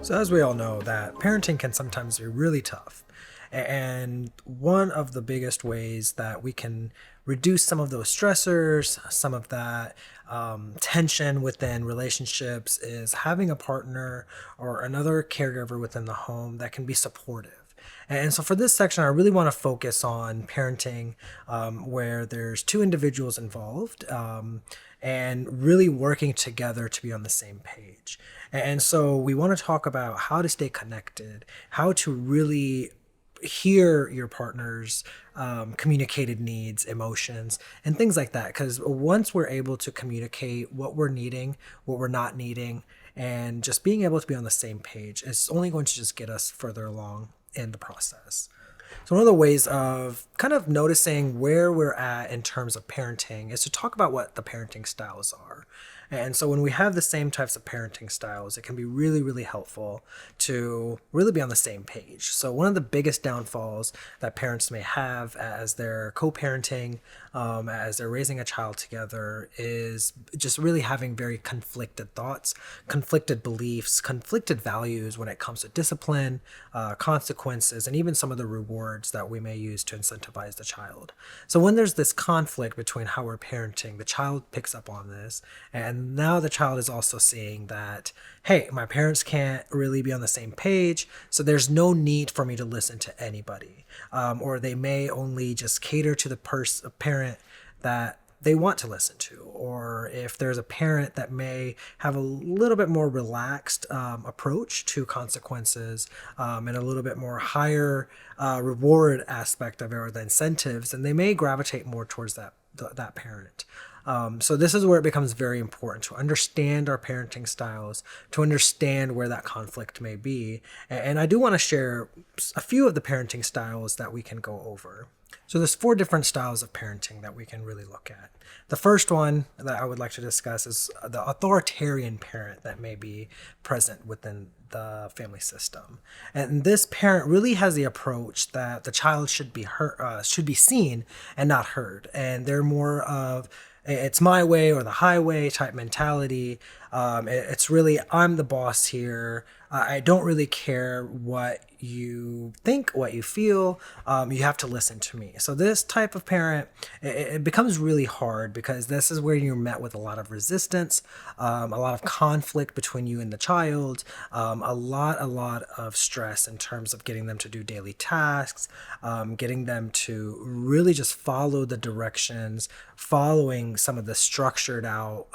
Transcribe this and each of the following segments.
So as we all know, that parenting can sometimes be really tough. And one of the biggest ways that we can reduce some of those stressors, some of that tension within relationships is having a partner or another caregiver within the home that can be supportive. And so for this section, I really want to focus on parenting where there's two individuals involved and really working together to be on the same page. And so we want to talk about how to stay connected, how to really hear your partner's communicated needs, emotions, and things like that. Because once we're able to communicate what we're needing, what we're not needing, and just being able to be on the same page, it's only going to just get us further along in the process. So one of the ways of kind of noticing where we're at in terms of parenting is to talk about what the parenting styles are. And so when we have the same types of parenting styles, it can be really, really helpful to really be on the same page. So one of the biggest downfalls that parents may have as they're co-parenting, as they're raising a child together, is just really having very conflicted thoughts, conflicted beliefs, conflicted values when it comes to discipline, consequences, and even some of the rewards that we may use to incentivize the child. So when there's this conflict between how we're parenting, the child picks up on this, and now the child is also seeing that, hey, my parents can't really be on the same page, so there's no need for me to listen to anybody. Or they may only just cater to the parent that they want to listen to. Or if there's a parent that may have a little bit more relaxed approach to consequences and a little bit more higher reward aspect of it, or the incentives, then they may gravitate more towards that parent. So this is where it becomes very important to understand our parenting styles, to understand where that conflict may be. And I do want to share a few of the parenting styles that we can go over. So there's 4 different styles of parenting that we can really look at. The first one that I would like to discuss is the authoritarian parent that may be present within the family system. And this parent really has the approach that the child should be seen and not heard. And they're more of it's my way or the highway type mentality. It's really, I'm the boss here. I don't really care what you think, what you feel. You have to listen to me. So this type of parent, it becomes really hard because this is where you're met with a lot of resistance, a lot of conflict between you and the child, a lot of stress in terms of getting them to do daily tasks, getting them to really just follow the directions, following some of the structured out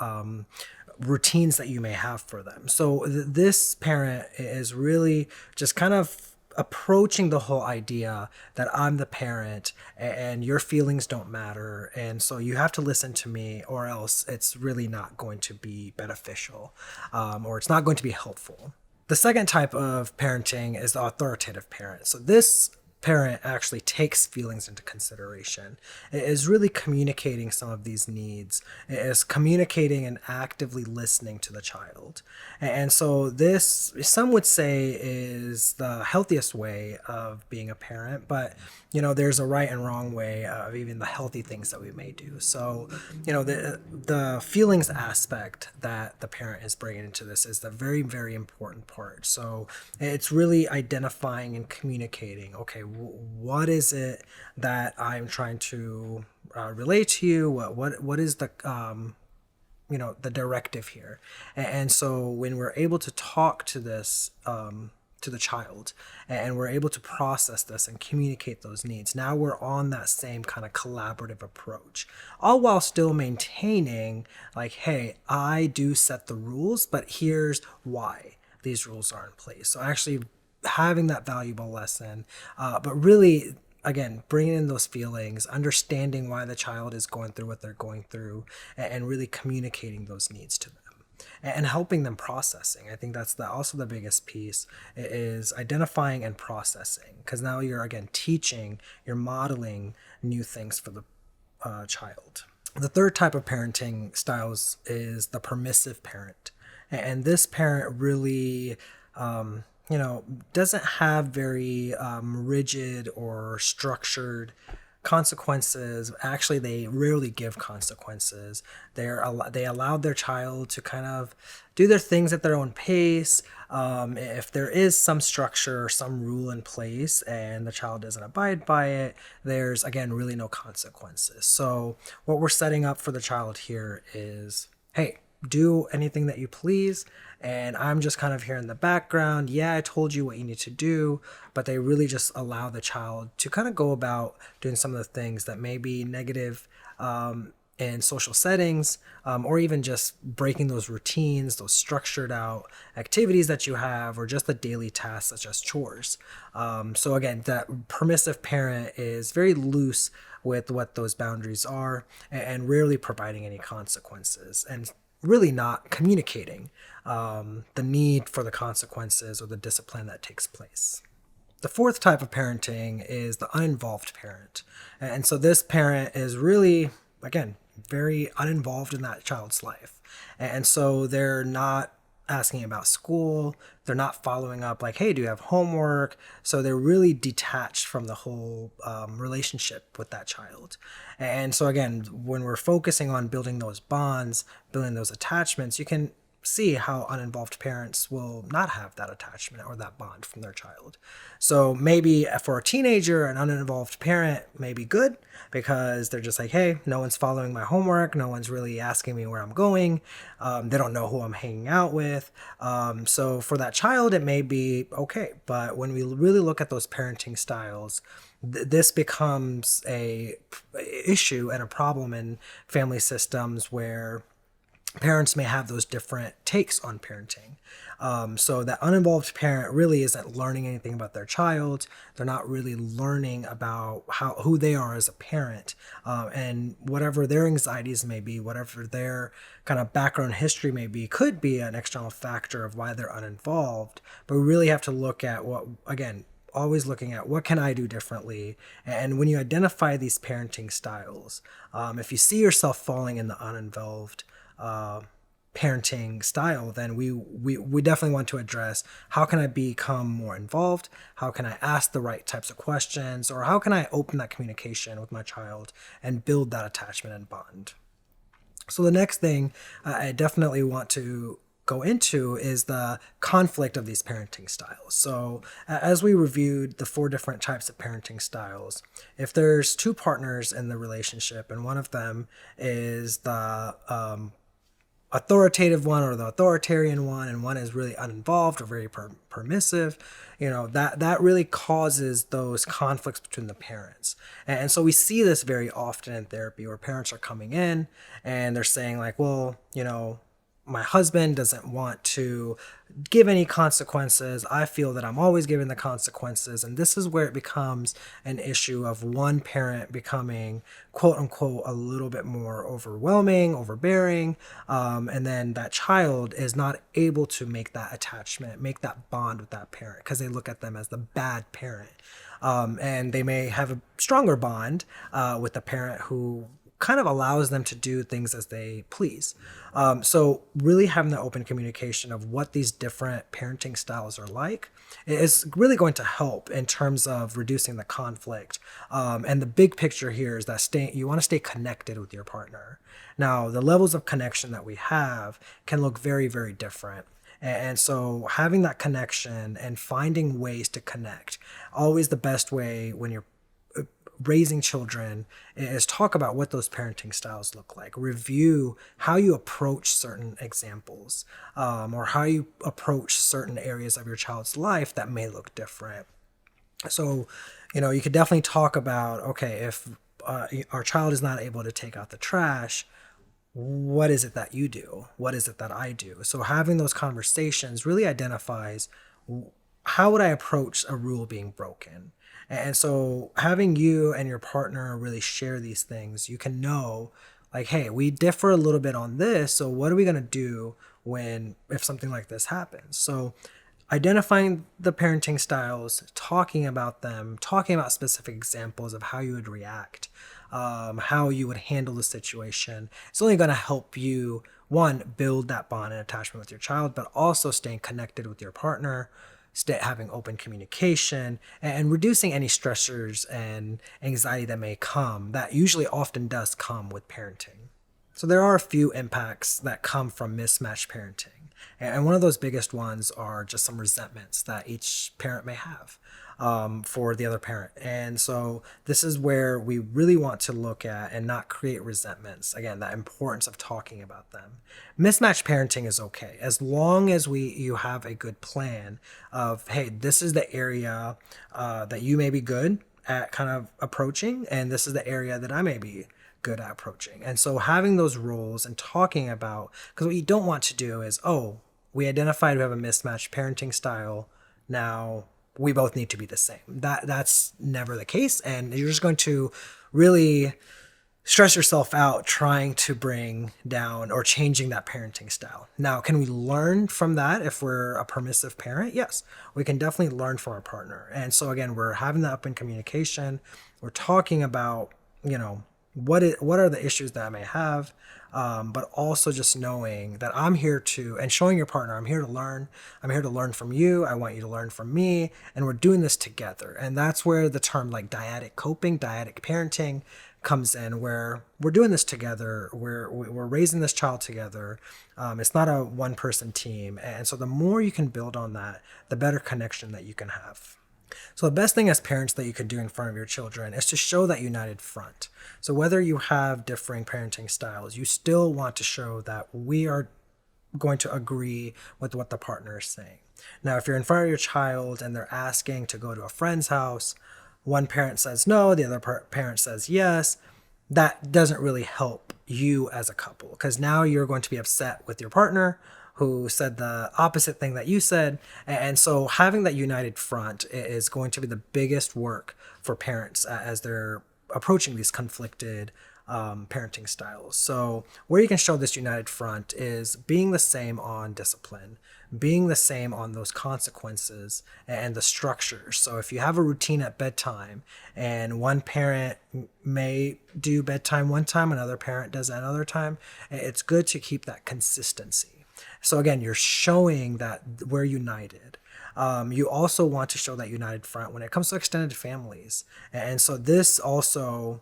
routines that you may have for them. So this parent is really just kind of approaching the whole idea that I'm the parent and your feelings don't matter. And so you have to listen to me or else it's really not going to be beneficial or it's not going to be helpful. The second type of parenting is the authoritative parent. So this parent actually takes feelings into consideration. It is really communicating some of these needs. It is communicating and actively listening to the child. And so this, some would say, is the healthiest way of being a parent, but there's a right and wrong way of even the healthy things that we may do. So, the feelings aspect that the parent is bringing into this is the very, very important part. So it's really identifying and communicating, okay, what is it that I'm trying to relate to you? What is the the directive here? And so when we're able to talk to this to the child and we're able to process this and communicate those needs, now we're on that same kind of collaborative approach, all while still maintaining like, hey, I do set the rules, but here's why these rules are in place. So actually having that valuable lesson, but really, again, bringing in those feelings, understanding why the child is going through what they're going through, and really communicating those needs to them and helping them processing. I think that's also the biggest piece, is identifying and processing, because now you're, again, teaching, you're modeling new things for the child. The third type of parenting styles is the permissive parent. And this parent really doesn't have very rigid or structured consequences, actually they rarely give consequences. They allowed their child to kind of do their things at their own pace. If there is some structure or some rule in place and the child doesn't abide by it, there's again really no consequences. So what we're setting up for the child here is, hey, do anything that you please, and I'm just kind of here in the background. Yeah, I told you what you need to do, but they really just allow the child to kind of go about doing some of the things that may be negative in social settings, or even just breaking those routines, those structured out activities that you have, or just the daily tasks such as chores. So again, that permissive parent is very loose with what those boundaries are, and rarely providing any consequences, and really not communicating the need for the consequences or the discipline that takes place. The fourth type of parenting is the uninvolved parent. And so this parent is really, again, very uninvolved in that child's life. And so they're not asking about school. They're not following up like, hey, do you have homework? So they're really detached from the whole relationship with that child. And so again, when we're focusing on building those bonds, building those attachments, you can see how uninvolved parents will not have that attachment or that bond from their child. So maybe for a teenager, an uninvolved parent may be good because they're just like, hey, no one's following my homework. No one's really asking me where I'm going. They don't know who I'm hanging out with. So for that child, it may be okay. But when we really look at those parenting styles, this becomes a issue and a problem in family systems where parents may have those different takes on parenting. So that uninvolved parent really isn't learning anything about their child. They're not really learning about who they are as a parent, and whatever their anxieties may be, whatever their kind of background history may be, could be an external factor of why they're uninvolved. But we really have to look at always looking at what can I do differently. And when you identify these parenting styles, if you see yourself falling in the uninvolved parenting style, then we definitely want to address how can I become more involved, how can I ask the right types of questions, or how can I open that communication with my child and build that attachment and bond. So the next thing I definitely want to go into is the conflict of these parenting styles. So as we reviewed the 4 different types of parenting styles, if there's 2 partners in the relationship and one of them is the authoritative one or the authoritarian one, and one is really uninvolved or very permissive, that really causes those conflicts between the parents. And so we see this very often in therapy where parents are coming in and they're saying like, well, my husband doesn't want to give any consequences. I feel that I'm always giving the consequences. And this is where it becomes an issue of one parent becoming, quote unquote, a little bit more overwhelming, overbearing. And then that child is not able to make that attachment, make that bond with that parent because they look at them as the bad parent. And they may have a stronger bond with the parent who kind of allows them to do things as they please. So really having the open communication of what these different parenting styles are like is really going to help in terms of reducing the conflict. And the big picture here is that you want to stay connected with your partner. Now, the levels of connection that we have can look very, very different. And so having that connection and finding ways to connect, always the best way when you're raising children is talk about what those parenting styles look like. Review how you approach certain examples, or how you approach certain areas of your child's life that may look different. So, you could definitely talk about, okay, if our child is not able to take out the trash, what is it that you do? What is it that I do? So having those conversations really identifies how would I approach a rule being broken? And so having you and your partner really share these things, you can know like, hey, we differ a little bit on this. So what are we going to do if something like this happens? So identifying the parenting styles, talking about them, talking about specific examples of how you would react, how you would handle the situation. It's only going to help you, one, build that bond and attachment with your child, but also staying connected with your partner, having open communication, and reducing any stressors and anxiety that may come, that usually often does come with parenting. So there are a few impacts that come from mismatched parenting. And one of those biggest ones are just some resentments that each parent may have for the other parent. And so this is where we really want to look at and not create resentments. Again, the importance of talking about them. Mismatched parenting is okay as long as you have a good plan of, hey, this is the area that you may be good at kind of approaching, and this is the area that I may be good at approaching. And so having those roles and talking about, because what you don't want to do is, oh, we identified we have a mismatched parenting style. Now we both need to be the same. That's never the case. And you're just going to really stress yourself out trying to bring down or changing that parenting style. Now, can we learn from that if we're a permissive parent? Yes, we can definitely learn from our partner. And so again, we're having that open communication. We're talking about, what are the issues that I may have, but also just knowing that I'm here to, and showing your partner, I'm here to learn. I'm here to learn from you. I want you to learn from me, and we're doing this together. And that's where the term like dyadic coping, dyadic parenting comes in, where we're doing this together. We're raising this child together. It's not a one-person team. And so the more you can build on that, the better connection that you can have. So the best thing as parents that you can do in front of your children is to show that united front. So whether you have differing parenting styles, you still want to show that we are going to agree with what the partner is saying. Now, if you're in front of your child and they're asking to go to a friend's house, one parent says no, the other parent says yes, that doesn't really help you as a couple, because now you're going to be upset with your partner who said the opposite thing that you said. And so having that united front is going to be the biggest work for parents as they're approaching these conflicted parenting styles. So where you can show this united front is being the same on discipline, being the same on those consequences and the structures. So if you have a routine at bedtime and one parent may do bedtime one time, another parent does another time, it's good to keep that consistency. So again, you're showing that we're united. You also want to show that united front when it comes to extended families. And so this also,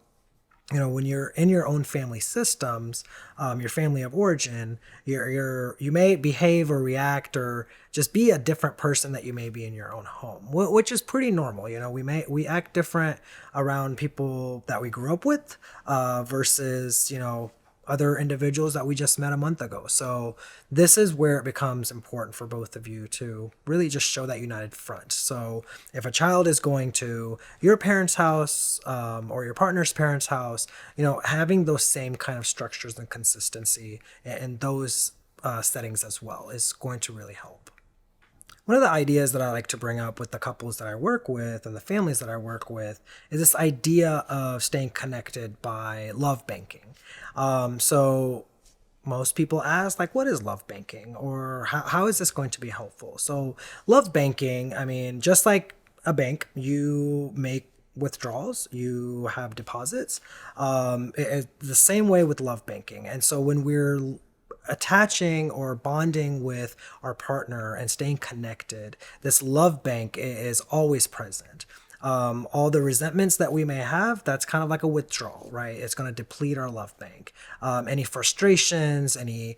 when you're in your own family systems, your family of origin, you may behave or react or just be a different person that you may be in your own home, which is pretty normal. We act different around people that we grew up with versus, other individuals that we just met a month ago. So this is where it becomes important for both of you to really just show that united front. So if a child is going to your parents' house or your partner's parents' house, having those same kind of structures and consistency in those settings as well is going to really help. One of the ideas that I like to bring up with the couples that I work with and the families that I work with is this idea of staying connected by love banking. So most people ask, what is love banking, or how is this going to be helpful? So love banking, just like a bank, you make withdrawals, you have deposits. It's the same way with love banking. And so when we're attaching or bonding with our partner and staying connected, this love bank is always present. All the resentments that we may have, that's kind of like a withdrawal, right? It's going to deplete our love bank. Any frustrations, any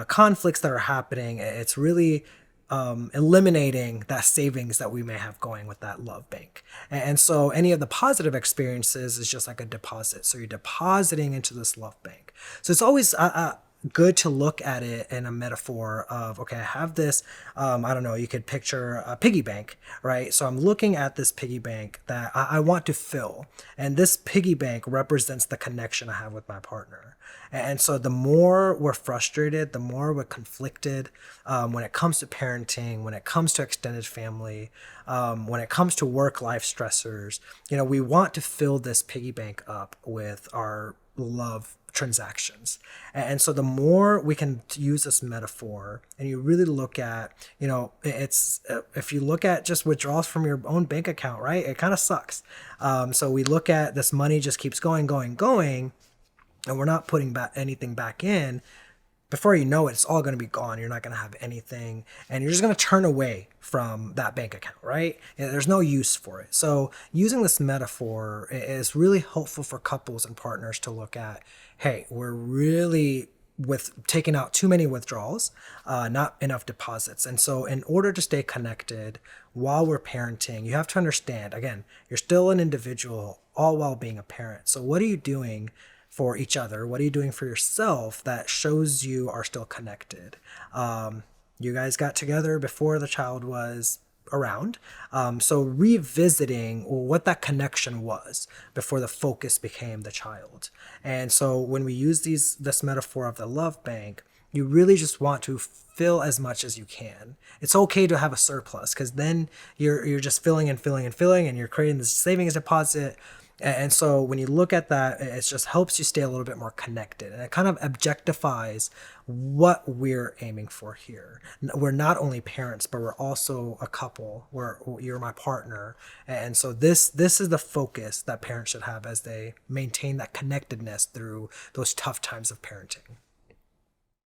conflicts that are happening, it's really eliminating that savings that we may have going with that love bank. And so any of the positive experiences is just like a deposit. So you're depositing into this love bank. So it's always good to look at it in a metaphor of, okay, I have this, you could picture a piggy bank, right? So I'm looking at this piggy bank that I want to fill. And this piggy bank represents the connection I have with my partner. And so the more we're frustrated, the more we're conflicted when it comes to parenting, when it comes to extended family, when it comes to work-life stressors, we want to fill this piggy bank up with our love transactions. And so the more we can use this metaphor and you really look at, it's if you look at just withdrawals from your own bank account, right? It kind of sucks. So we look at this money just keeps going, and we're not putting anything back in. before you know it, it's all going to be gone. You're not going to have anything, and you're just going to turn away from that bank account, right? There's no use for it. So using this metaphor is really helpful for couples and partners to look at, hey, we're really with taking out too many withdrawals, not enough deposits. And so in order to stay connected while we're parenting, you have to understand, again, you're still an individual all while being a parent. So what are you doing for each other? What are you doing for yourself that shows you are still connected? You guys got together before the child was around. So revisiting what that connection was before the focus became the child. And so when we use this metaphor of the love bank, you really just want to fill as much as you can. It's okay to have a surplus, because then you're just filling and filling and filling, and you're creating this savings deposit. And so when you look at that, it just helps you stay a little bit more connected, and it kind of objectifies what we're aiming for here. We're not only parents, but we're also a couple. You're my partner. And so this is the focus that parents should have as they maintain that connectedness through those tough times of parenting.